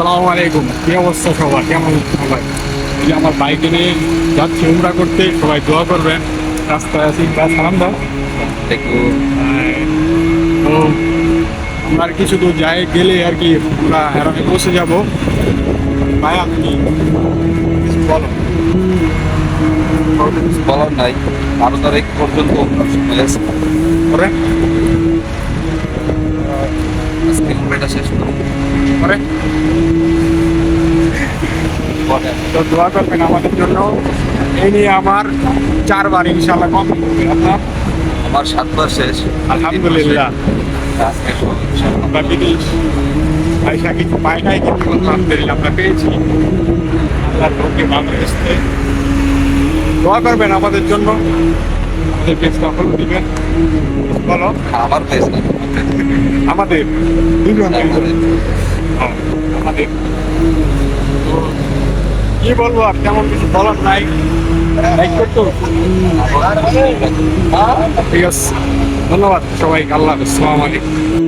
আসসালামু আলাইকুম। কি অবস্থা সবার, কেমন সবাই? এই যে আমার বাইকে নিয়ে যাচ্ছি উমরা করতে, সবাই দোয়া করবেন। রাস্তায় আছি, সালাম দাও। একটু তো আমরা আর কিছু দূর যাই গেলে আর কি আমরা আরামে পৌঁছে যাবো। ভাই আপনি কিছু বলো। কিছু বলার নাই। 12 তারিখ পর্যন্ত সময় আছে। করে আজকে উমরাটা শেষ করি। করে পরে তো দোয়া করবেন আমাদের জন্য। এই নিয়ে আমার 4 বার ইনশাল্লাহ কমপ্লিট হবে। আপনার? আমার 7 বার শেষ। আলহামদুলিল্লাহ। আজকে সব ইনশাআল্লাহ। আমরা বিদেশ পয়সা কিছু পাই নাই, কিন্তু আলহামদুলিল্লাহ আমরা পেয়েছি। আল্লাহ তোকে বাংলাদেশে দোয়া করবেন আমাদের জন্য, আমাদের পেজ দখল দিবেন। বলো আমার পেজ না, আমাদের দুজন আমাদের। আমাদের তো কি বলবো, আর তেমন কিছু বলার নাই। লাইক করতো। ঠিক আছে, ধন্যবাদ সবাইকে। আল্লাহ হাফেজ, আসসালামু আলাইকুম।